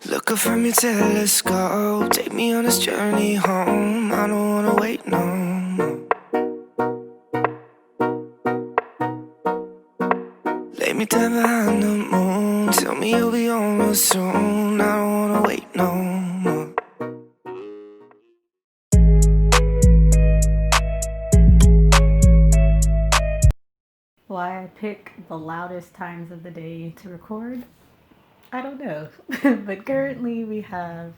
Look up from your telescope, take me on this journey home. I don't wanna wait no more. Lay me down behind the moon, tell me you'll be on real soon. I don't wanna wait no more. Why I pick the loudest times of the day to record? I don't know. But currently we have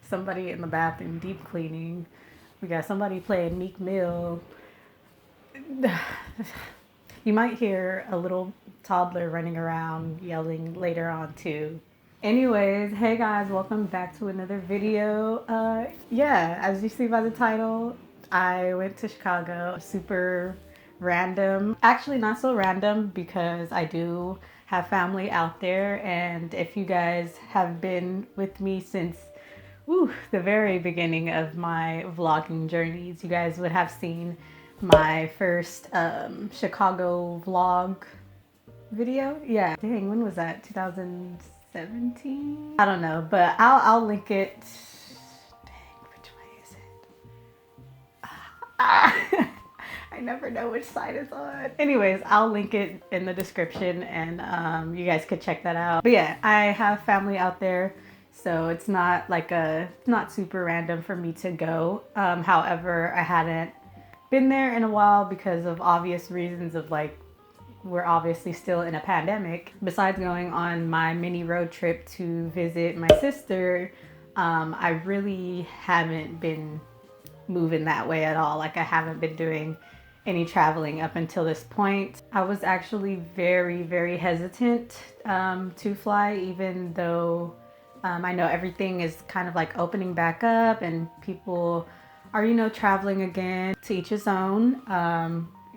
somebody in the bathroom deep cleaning. We got somebody playing Meek Mill. You might hear a little toddler running around yelling later on too. Anyways, hey guys, welcome back to another video. Yeah, as you see by the title, I went to Chicago. Super random. Actually, not so random because I do have family out there, and if you guys have been with me since the very beginning of my vlogging journeys, you guys would have seen my first Chicago vlog video. Yeah, dang, when was that? 2017? I don't know, but I'll link it. Dang, which way is it? I never know which side it's on. Anyways, I'll link it in the description, and you guys could check that out. But yeah, I have family out there, so it's not like not super random for me to go. However, I hadn't been there in a while because of obvious reasons of like, we're obviously still in a pandemic. Besides going on my mini road trip to visit my sister, I really haven't been moving that way at all. Like, I haven't been doing any traveling up until this point. I was actually very, very hesitant to fly, even though I know everything is kind of like opening back up and people are, you know, traveling again. To each his own.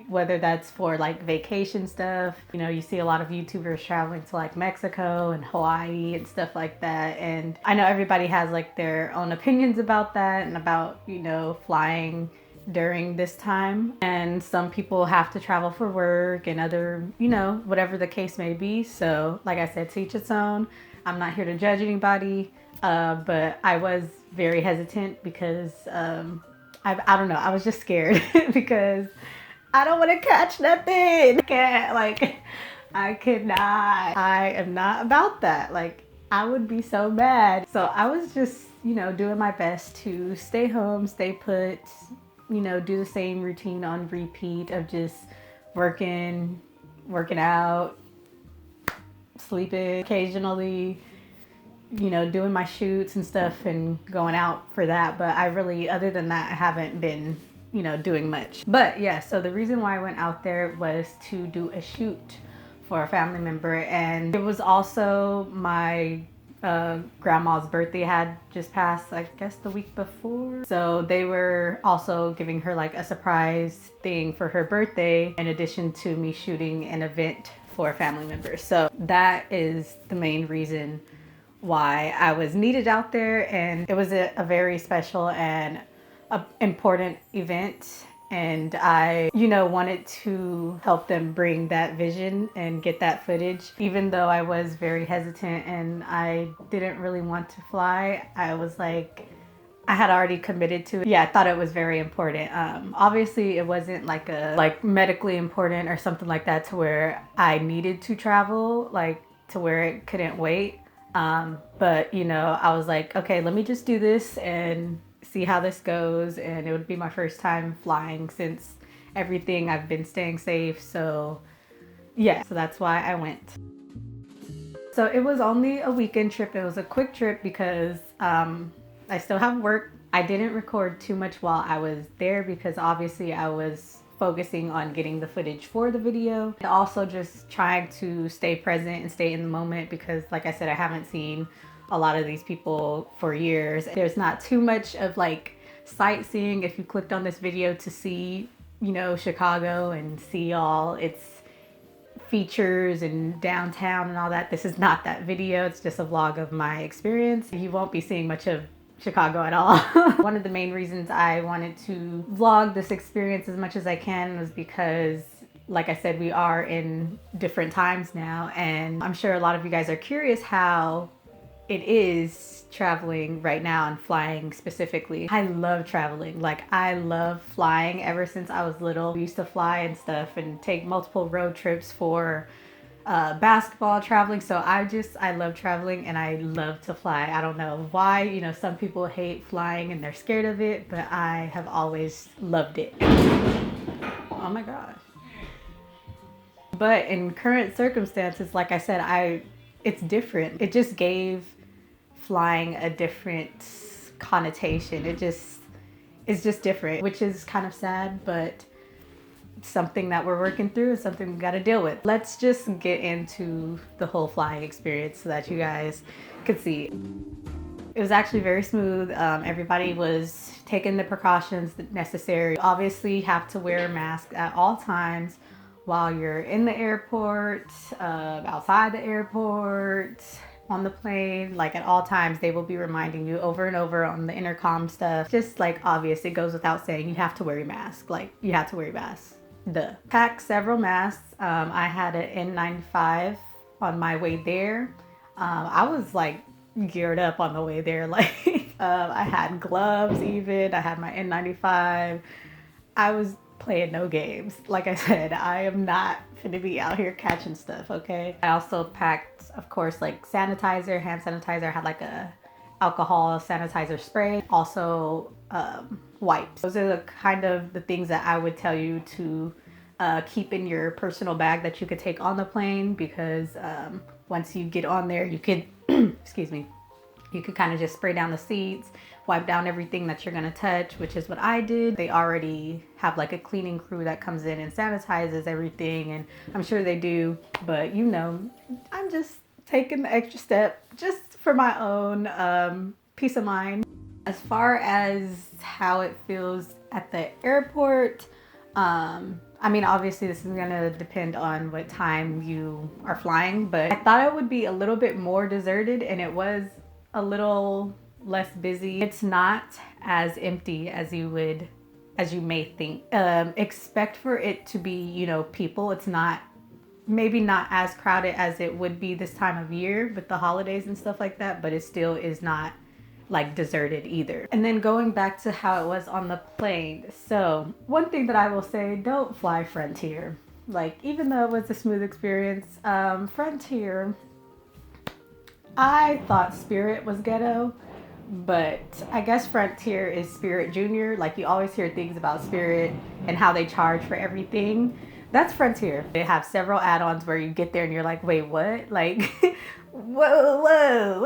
Whether that's for like vacation stuff. You know, you see a lot of YouTubers traveling to like Mexico and Hawaii and stuff like that. And I know everybody has like their own opinions about that and about, you know, flying during this time. And some people have to travel for work and other, you know, whatever the case may be. So like I said, to each its own. I'm not here to judge anybody, but I was very hesitant because I don't know, I was just scared because I don't want to catch nothing. I cannot. I am not about that. Like, I would be so mad. So I was just, you know, doing my best to stay home, stay put, you know, do the same routine on repeat of just working out, sleeping occasionally, you know, doing my shoots and stuff and going out for that. But I really, other than that, I haven't been, you know, doing much. But yeah, so the reason why I went out there was to do a shoot for a family member, and it was also my grandma's birthday had just passed, I guess the week before. So they were also giving her like a surprise thing for her birthday in addition to me shooting an event for a family member. So that is the main reason why I was needed out there, and it was a very special and important event, and I, you know, wanted to help them bring that vision and get that footage. Even though I was very hesitant and I didn't really want to fly, I was like, I had already committed to it. Yeah, I thought it was very important. Obviously it wasn't like medically important or something like that to where I needed to travel, like to where it couldn't wait. But you know, I was like, okay, let me just do this and see how this goes. And it would be my first time flying since everything. I've been staying safe. So yeah, so that's why I went. So it was only a weekend trip. It was a quick trip because I still have work. I didn't record too much while I was there because obviously I was focusing on getting the footage for the video, and also just trying to stay present and stay in the moment because, like I said, I haven't seen a lot of these people for years. There's not too much of like sightseeing. If you clicked on this video to see, you know, Chicago and see all its features and downtown and all that, this is not that video. It's just a vlog of my experience. You won't be seeing much of Chicago at all. One of the main reasons I wanted to vlog this experience as much as I can was because, like I said, we are in different times now, and I'm sure a lot of you guys are curious how it is traveling right now and flying specifically. I love traveling. Like, I love flying ever since I was little. We used to fly and stuff and take multiple road trips for basketball, traveling. So I love traveling and I love to fly. I don't know why, you know, some people hate flying and they're scared of it, but I have always loved it. Oh my gosh. But in current circumstances, like I said, it's different. It just gave flying a different connotation. It's just different, which is kind of sad, but something that we're working through and something we got to deal with. Let's just get into the whole flying experience so that you guys could see. It was actually very smooth. Everybody was taking the precautions necessary. Obviously, you have to wear a mask at all times while you're in the airport, outside the airport, on the plane. Like, at all times, they will be reminding you over and over on the intercom stuff. Just like obvious, it goes without saying, you have to wear your mask. Like, you have to wear your mask. Duh. Packed several masks. I had an N95 on my way there. I was like geared up on the way there. Like, I had gloves even. I had my N95. I was playing no games. Like I said, I am not gonna be out here catching stuff, okay? I also packed, of course, like sanitizer, hand sanitizer. I had like a alcohol sanitizer spray. Also, wipes. Those are the kind of the things that I would tell you to keep in your personal bag that you could take on the plane, because once you get on there, you could, excuse me, you could kind of just spray down the seats, wipe down everything that you're gonna touch, which is what I did. They already have like a cleaning crew that comes in and sanitizes everything, and I'm sure they do, but you know, I'm just taking the extra step just for my own peace of mind. As far as how it feels at the airport, I mean, obviously this is gonna depend on what time you are flying, but I thought it would be a little bit more deserted, and it was a little less busy. It's not as empty as you may think. Expect for it to be, you know, people. It's not, maybe not as crowded as it would be this time of year with the holidays and stuff like that, but it still is not like deserted either. And then going back to how it was on the plane. So one thing that I will say, don't fly Frontier. Like, even though it was a smooth experience, Frontier, I thought Spirit was ghetto, but I guess Frontier is Spirit Junior. Like, you always hear things about Spirit and how they charge for everything. That's Frontier. They have several add-ons where you get there and you're like, wait, what? Like, whoa.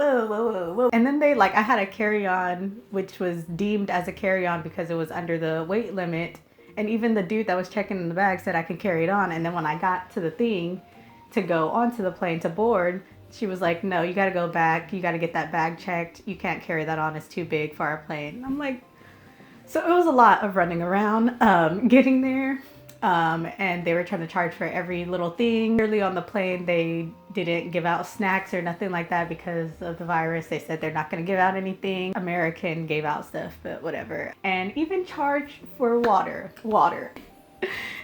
And then I had a carry-on, which was deemed as a carry-on because it was under the weight limit. And even the dude that was checking in the bag said I could carry it on. And then when I got to the thing to go onto the plane to board, she was like, no, you got to go back. You got to get that bag checked. You can't carry that on. It's too big for our plane. I'm like, so it was a lot of running around getting there. And they were trying to charge for every little thing. Early on the plane, they didn't give out snacks or nothing like that because of the virus. They said they're not going to give out anything. American gave out stuff, but whatever. And even charged for water.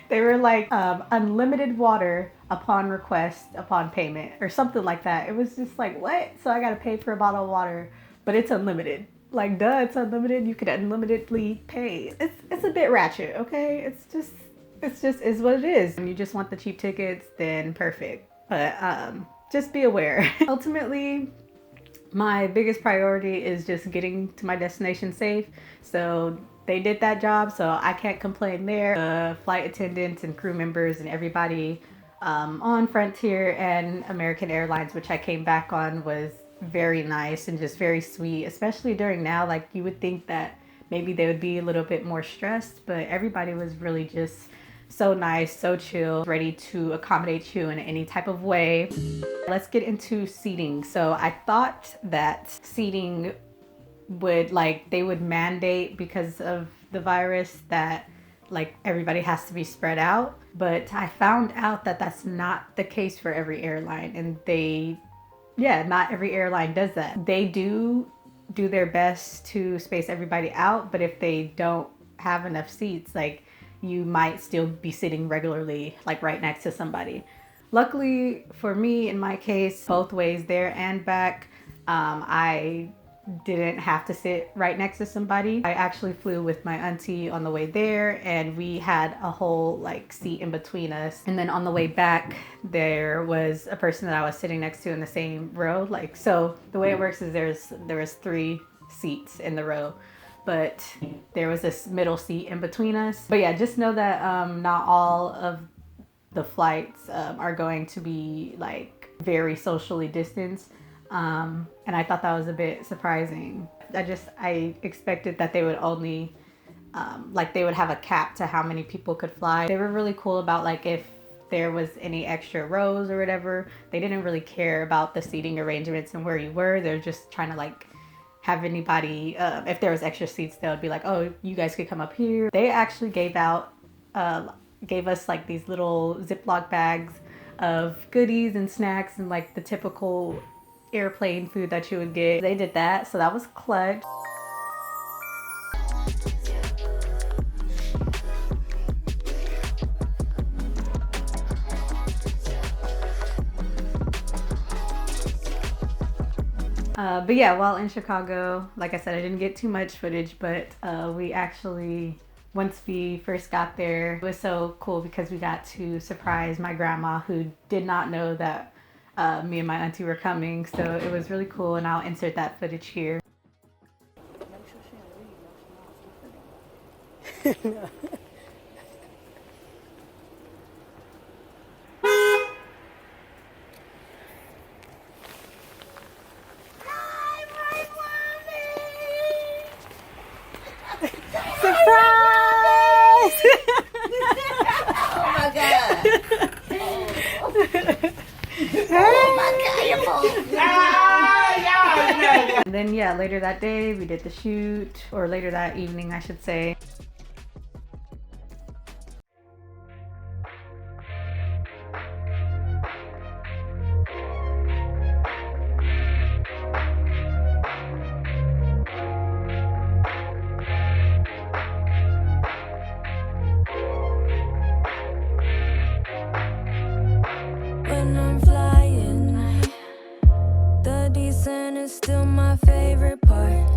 They were like, unlimited water upon request, upon payment, or something like that. It was just like, what? So I got to pay for a bottle of water, but it's unlimited. Like, duh, it's unlimited. You could unlimitedly pay. It's a bit ratchet, okay? It's just is what it is. When you just want the cheap tickets, then perfect. But just be aware. Ultimately, my biggest priority is just getting to my destination safe. So they did that job, so I can't complain there. The flight attendants and crew members and everybody on Frontier and American Airlines, which I came back on, was very nice and just very sweet, especially during now. Like, you would think that maybe they would be a little bit more stressed, but everybody was really just so nice, so chill, ready to accommodate you in any type of way. Let's get into seating. So I thought that seating would, they would mandate, because of the virus, that everybody has to be spread out. But I found out that that's not the case for every airline. And not every airline does that. They do their best to space everybody out, but if they don't have enough seats, you might still be sitting regularly, right next to somebody. Luckily for me, in my case, both ways there and back, I didn't have to sit right next to somebody. I actually flew with my auntie on the way there, and we had a whole like seat in between us. And then on the way back, there was a person that I was sitting next to in the same row. Like, so the way it works is there was 3 seats in the row, but there was this middle seat in between us. But yeah, just know that not all of the flights are going to be like very socially distanced. And I thought that was a bit surprising. I expected that they would only, like they would have a cap to how many people could fly. They were really cool about like if there was any extra rows or whatever. They didn't really care about the seating arrangements and where you were. They're just trying to like have anybody, if there was extra seats, they would be like, oh, you guys could come up here. They actually gave us like these little Ziploc bags of goodies and snacks and like the typical airplane food that you would get. They did that, so that was clutch. But yeah, while in Chicago, like I said, I didn't get too much footage, but we actually, once we first got there, it was so cool because we got to surprise my grandma, who did not know that me and my auntie were coming. So it was really cool, and I'll insert that footage here. And then yeah, later that day we did the shoot, or later that evening I should say. When I'm flying, the descent is still my favorite part.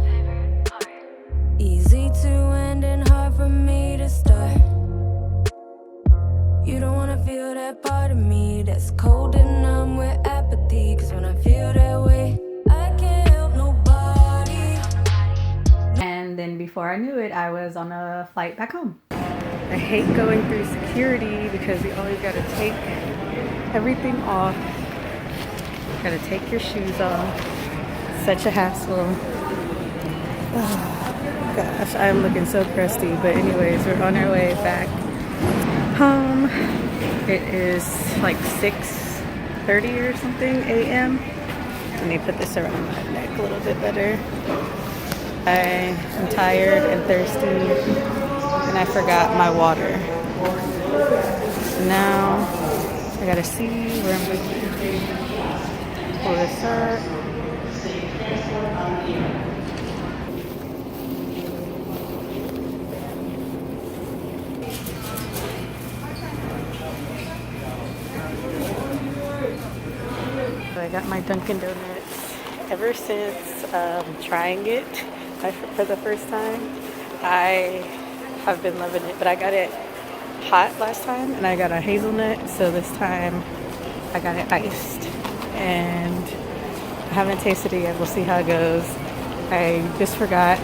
Easy to end and hard for me to start. You don't wanna feel that part of me that's cold and numb with apathy. Cause when I feel that way, I can't help nobody. And then before I knew it, I was on a flight back home. I hate going through security because you always gotta take everything off. Gotta take your shoes off. Such a hassle. Oh, gosh, I'm looking so crusty. But anyways, we're on our way back home. It is like 6:30 or something a.m. Let me put this around my neck a little bit better. I am tired and thirsty, and I forgot my water. So now I gotta see where I'm going to pull this up. So I got my Dunkin' Donuts. Ever since trying it for the first time, I have been loving it. But I got it hot last time, and I got a hazelnut, so this time I got it iced, and I haven't tasted it yet. We'll see how it goes. I just forgot.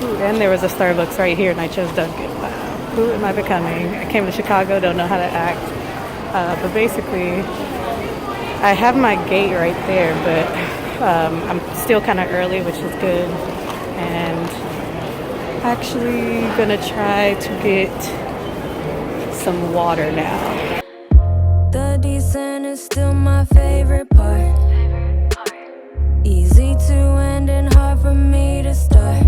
Ooh, and there was a Starbucks right here, and I chose Dunkin'. Wow, who am I becoming? I came to Chicago, don't know how to act. But basically, I have my gate right there, but I'm still kind of early, which is good. And actually gonna try to get some water now. The descent is still my favorite part. Easy to end and hard for me to start.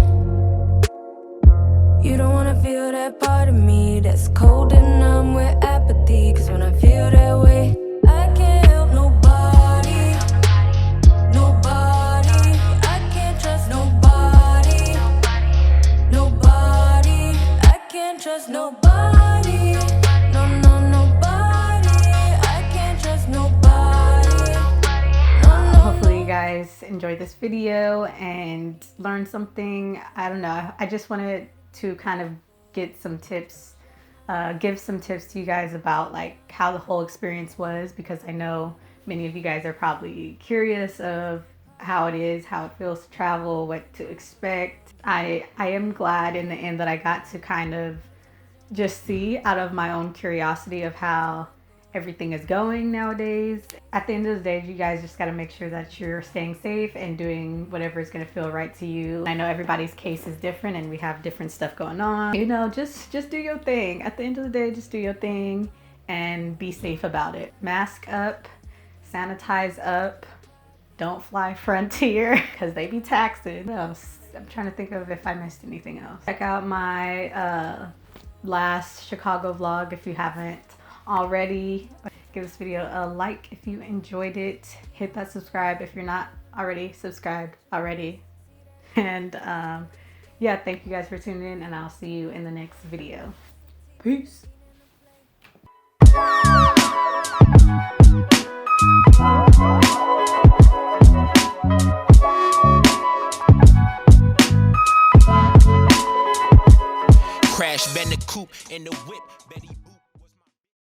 You don't wanna feel that part of me that's cold and numb with apathy. Cause when I feel that way, I can't help nobody. Nobody, I can't trust nobody. Nobody, I can't trust nobody. No, no, nobody, I can't trust nobody. No, no. Hopefully you guys enjoyed this video and learned something. I don't know. I just wanted to kind of get some tips, give some tips to you guys about like how the whole experience was, because I know many of you guys are probably curious of how it is, how it feels to travel, what to expect. I am glad in the end that I got to kind of just see out of my own curiosity of how everything is going nowadays. At the end of the day, you guys just got to make sure that you're staying safe and doing whatever is going to feel right to you. I know everybody's case is different and we have different stuff going on. You know, just do your thing. At the end of the day, just do your thing and be safe about it. Mask up, sanitize up, don't fly Frontier because they be taxing. What else? I'm trying to think of if I missed anything else. Check out my last Chicago vlog if you haven't already. Give this video a like if you enjoyed it. Hit that subscribe if you're not already subscribed already. And yeah, thank you guys for tuning in, and I'll see you in the next video. Peace. Crash Bandicoot in the whip.